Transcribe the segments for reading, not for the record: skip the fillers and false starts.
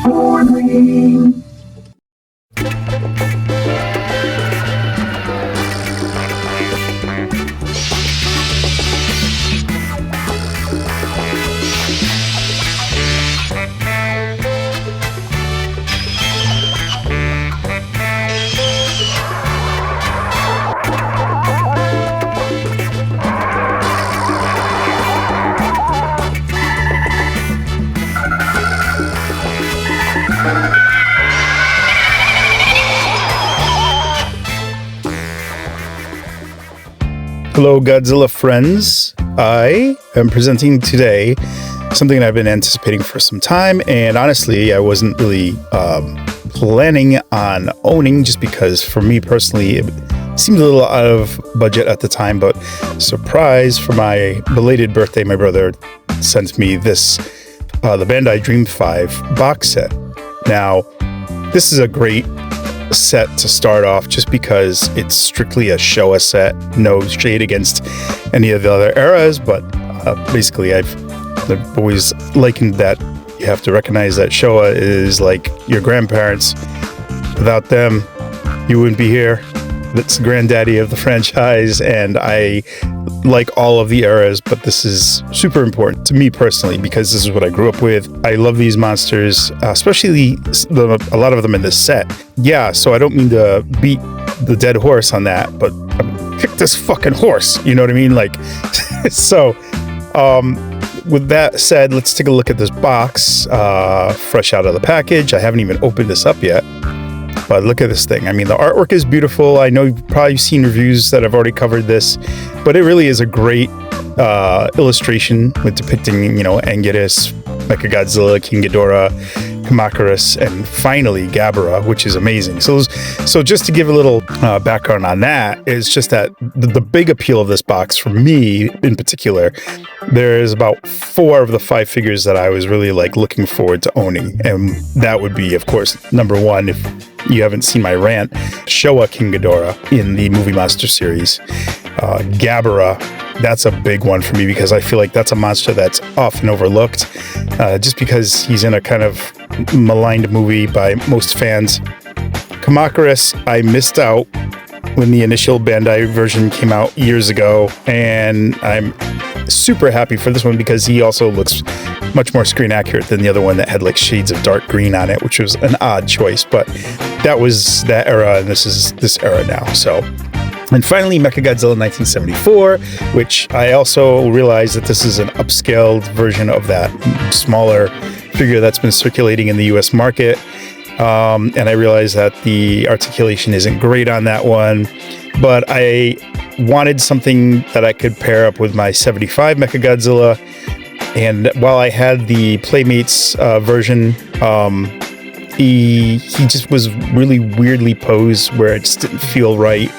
Warning. Hello, Godzilla friends. I am presenting today something I've been anticipating for some time, and honestly, I wasn't really planning on owning, just because for me personally, it seemed a little out of budget at the time. But surprise, for my belated birthday, my brother sent me this, the Bandai Dream 5 box set. Now, this is a great set to start off just because it's strictly a Showa set, no shade against any of the other eras, but basically I've always likened that you have to recognize that Showa is like your grandparents. Without them, you wouldn't be here. That's granddaddy of the franchise, and I like all of the eras, but this is super important to me personally because this is what I grew up with. I love these monsters, especially a lot of them in this set. Yeah, so I don't mean to beat the dead horse on that, but kick this fucking horse, you know what I mean? Like, so with that said, let's take a look at this box, fresh out of the package. I haven't even opened this up yet. But look at this thing. I mean, the artwork is beautiful. I know you've probably seen reviews that have already covered this, but it really is a great illustration with depicting, you know, Anguirus, Mechagodzilla, King Ghidorah, Kamacurus, and finally Gabara, which is amazing. So just to give a little background on that, is just that the big appeal of this box for me in particular, there's about 4 of the 5 figures that I was really like looking forward to owning, and that would be, of course, number 1, if you haven't seen my rant, Showa King Ghidorah in the Movie Monster series. Gabara, that's a big one for me because I feel like that's a monster that's often overlooked, just because he's in a kind of maligned movie by most fans. Kamacurus, I missed out when the initial Bandai version came out years ago, and I'm super happy for this one because he also looks much more screen accurate than the other one that had like shades of dark green on it, which was an odd choice, but that was that era, and this is this era now. So, and finally, Mechagodzilla 1974, which I also realized that this is an upscaled version of that smaller figure that's been circulating in the US market. And I realized that the articulation isn't great on that one, but I wanted something that I could pair up with my 75 Mechagodzilla. And while I had the Playmates version, he just was really weirdly posed where it just didn't feel right.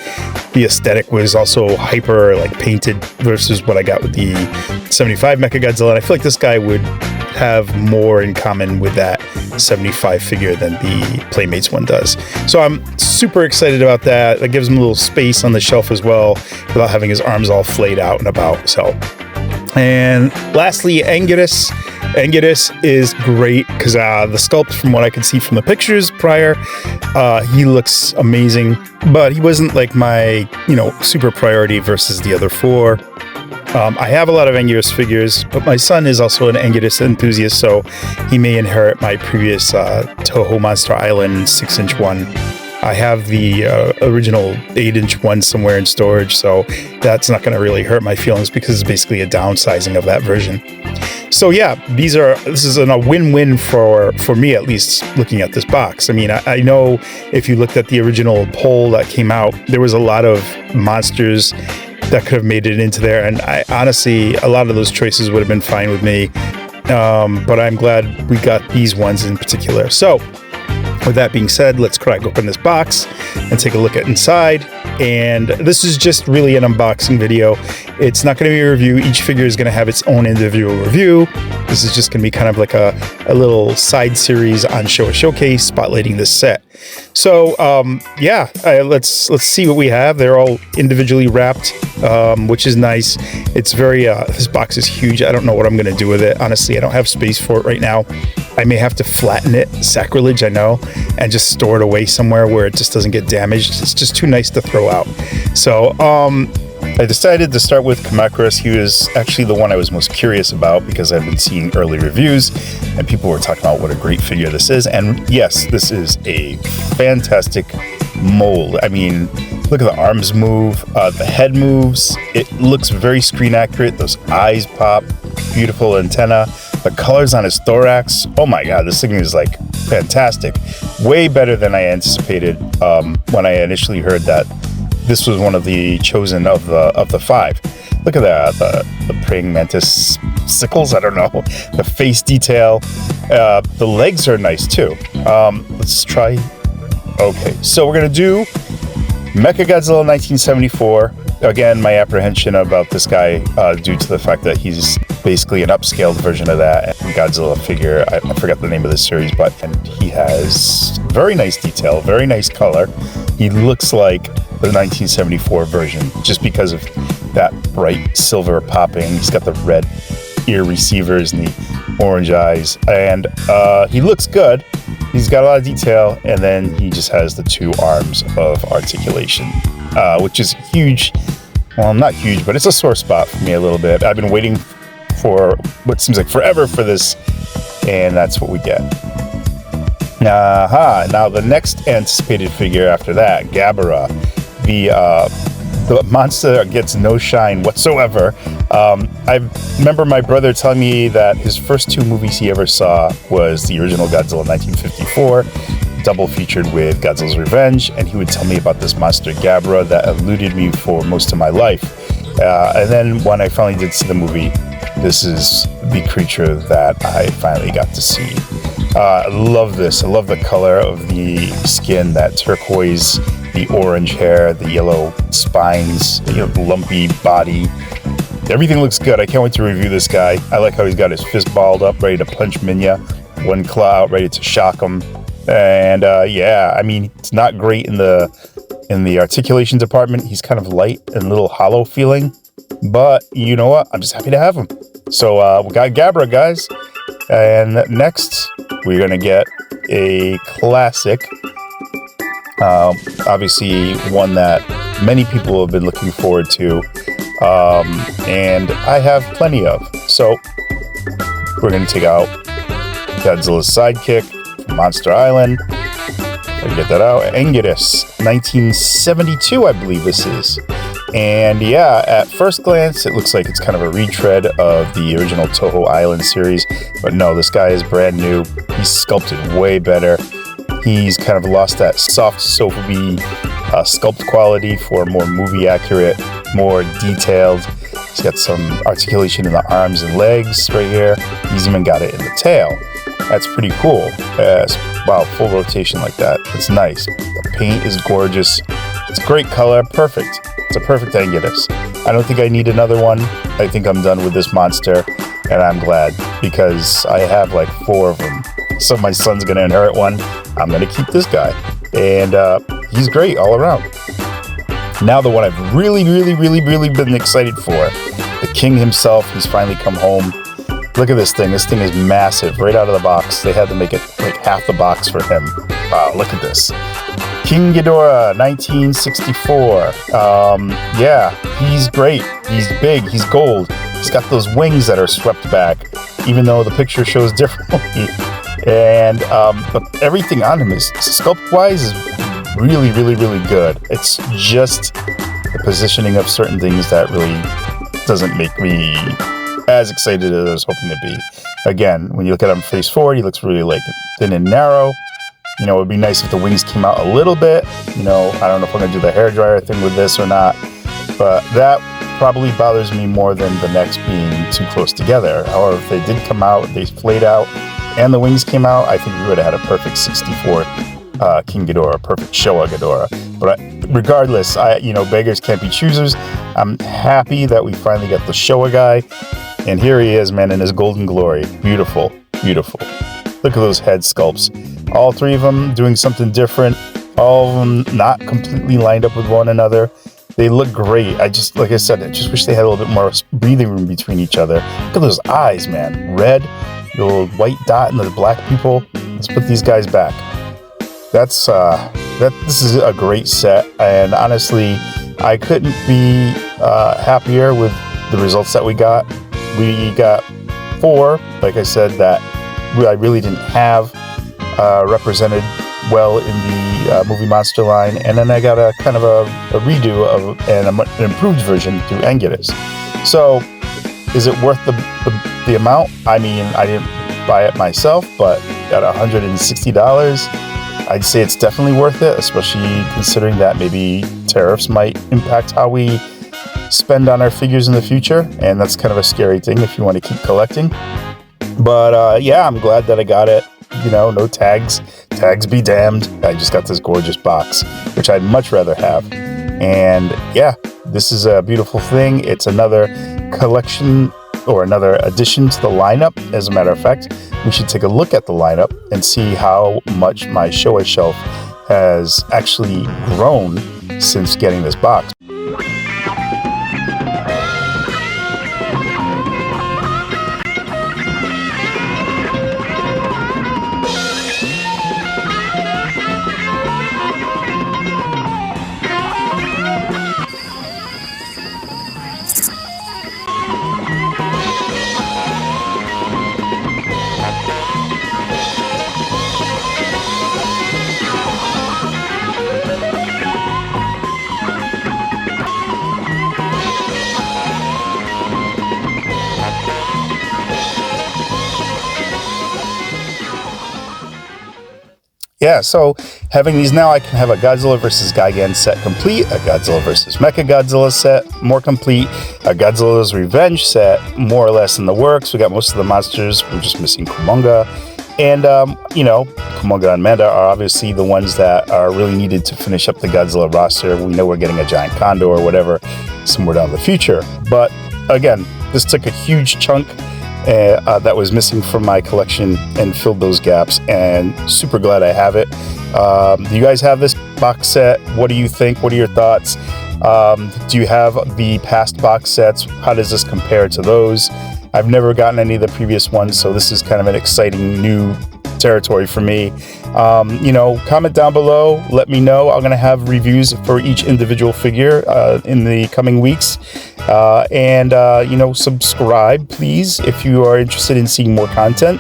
The aesthetic was also hyper like painted versus what I got with the 75 Mechagodzilla. And I feel like this guy would have more in common with that 75 figure than the Playmates one does. So I'm super excited about that. That gives him a little space on the shelf as well without having his arms all flayed out and about. So, and lastly, Anguirus. Anguirus is great because the sculpt, from what I could see from the pictures prior, he looks amazing, but he wasn't like my, you know, super priority versus the other 4. I have a lot of Anguirus figures, but my son is also an Anguirus enthusiast, so he may inherit my previous Toho Monster Island 6-inch one. I have the original 8-inch one somewhere in storage, so that's not going to really hurt my feelings because it's basically a downsizing of that version. So yeah, this is a win-win for me, at least, looking at this box. I mean, I know if you looked at the original poll that came out, there was a lot of monsters that could have made it into there, and I honestly, a lot of those choices would have been fine with me, but I'm glad we got these ones in particular. So with that being said, let's crack open this box and take a look at inside. And this is just really an unboxing video. It's not going to be a review. Each figure is going to have its own individual review. This is just going to be kind of like a little side series on Showa Showcase spotlighting this set. So let's see what we have. They're all individually wrapped, which is nice. It's very this box is huge. I don't know what I'm going to do with it. Honestly, I don't have space for it right now. I may have to flatten it, sacrilege, I know, and just store it away somewhere where it just doesn't get damaged. It's just too nice to throw out. So I decided to start with Kamacurus. He was actually the one I was most curious about because I've been seeing early reviews and people were talking about what a great figure this is. And yes, this is a fantastic mold. I mean, look at the arms move, the head moves. It looks very screen accurate. Those eyes pop, beautiful antenna. The colors on his thorax. Oh my God, this thing is like fantastic. Way better than I anticipated when I initially heard that this was one of the chosen of the 5. Look at that, the praying mantis sickles. I don't know, the face detail. The legs are nice too. Let's try. Okay, so we're gonna do Mechagodzilla 1974. Again, my apprehension about this guy due to the fact that he's basically an upscaled version of that Godzilla figure. I forgot the name of the series, but he has very nice detail, very nice color. He looks like the 1974 version just because of that bright silver popping. He's got the red ear receivers and the orange eyes, and he looks good. He's got a lot of detail, and then he just has the 2 arms of articulation, which is huge. Well, not huge, but it's a sore spot for me a little bit. I've been waiting for what seems like forever for this, and that's what we get. Now the next anticipated figure after that, Gabara. The monster gets no shine whatsoever. I remember my brother telling me that his first 2 movies he ever saw was the original Godzilla 1954, double featured with Godzilla's Revenge, and he would tell me about this monster Gabara that eluded me for most of my life. And then when I finally did see the movie, this is the creature that I finally got to see. I love this. I love the color of the skin, that turquoise, the orange hair, the yellow spines, the lumpy body. Everything looks good. I can't wait to review this guy. I like how he's got his fist balled up, ready to punch Minya, one claw out, ready to shock him. And I mean, it's not great in the articulation department. He's kind of light and a little hollow feeling, but you know what? I'm just happy to have him. So we got Gabara, guys. And next, we're gonna get a classic. Obviously one that many people have been looking forward to, and I have plenty of. So we're going to take out Godzilla's sidekick from Monster Island. Let me get that out. Anguirus, 1972, I believe this is. And yeah, at first glance, it looks like it's kind of a retread of the original Toho Island series. But no, this guy is brand new. He's sculpted way better. He's kind of lost that soft soapy sculpt quality for more movie accurate, more detailed. He's got some articulation in the arms and legs right here. He's even got it in the tail. That's pretty cool. Wow, full rotation like that. It's nice. The paint is gorgeous. It's great color. Perfect. It's a perfect Anguirus. I don't think I need another one. I think I'm done with this monster, and I'm glad because I have like 4 of them. So my son's going to inherit one. I'm going to keep this guy. And he's great all around. Now the one I've really been excited for. The king himself. He's finally come home. Look at this thing. This thing is massive. Right out of the box. They had to make it like half the box for him. Wow, look at this. King Ghidorah, 1964. Yeah, he's great. He's big. He's gold. He's got those wings that are swept back, even though the picture shows differently. And but everything on him is sculpt-wise is really good. It's just the positioning of certain things that really doesn't make me as excited as I was hoping to be. Again, when you look at him face forward, he looks really like thin and narrow. You know, it would be nice if the wings came out a little bit. You know, I don't know if I'm going to do the hairdryer thing with this or not, but that probably bothers me more than the necks being too close together. However, if they did come out, they flayed out, and the wings came out, I think we would have had a perfect 64 King Ghidorah, perfect Showa Ghidorah. But regardless, beggars can't be choosers. I'm happy that we finally got the Showa guy. And here he is, man, in his golden glory. Beautiful, beautiful. Look at those head sculpts. All three of them doing something different. All of them not completely lined up with one another. They look great. Like I said, I just wish they had a little bit more breathing room between each other. Look at those eyes, man. Red, the little white dot and the black people. Let's put these guys back. This is a great set, and honestly, I couldn't be happier with the results that we got. We got 4, like I said, that I really didn't have represented well in the movie monster line, and then I got a kind of a redo of an improved version through Anguirus. So, is it worth the amount? I mean, I didn't buy it myself, but at $160, I'd say it's definitely worth it, especially considering that maybe tariffs might impact how we spend on our figures in the future, and that's kind of a scary thing if you want to keep collecting. But yeah, I'm glad that I got it. You know, no tags. Tags be damned. I just got this gorgeous box, which I'd much rather have. And yeah, this is a beautiful thing. It's another collection or another addition to the lineup. As a matter of fact, we should take a look at the lineup and see how much my Showa shelf has actually grown since getting this box. Yeah, so having these now, I can have a Godzilla vs. Gigan set complete, a Godzilla vs. Mechagodzilla set more complete, a Godzilla's Revenge set more or less in the works. We got most of the monsters. We're just missing Kumonga. And, you know, Kumonga and Manda are obviously the ones that are really needed to finish up the Godzilla roster. We know we're getting a giant Condor or whatever somewhere down the future. But, again, this took a huge chunk that was missing from my collection and filled those gaps, and super glad I have it. Do you guys have this box set? What do you think? What are your thoughts? Do you have the past box sets? How does this compare to those? I've never gotten any of the previous ones, so this is kind of an exciting new territory for me. You know, comment down below, let me know. I'm going to have reviews for each individual figure in the coming weeks. You know, subscribe, please, if you are interested in seeing more content,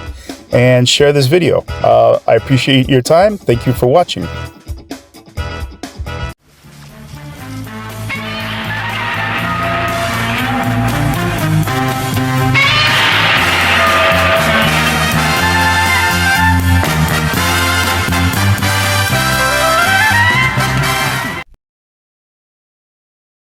and share this video. I appreciate your time. Thank you for watching.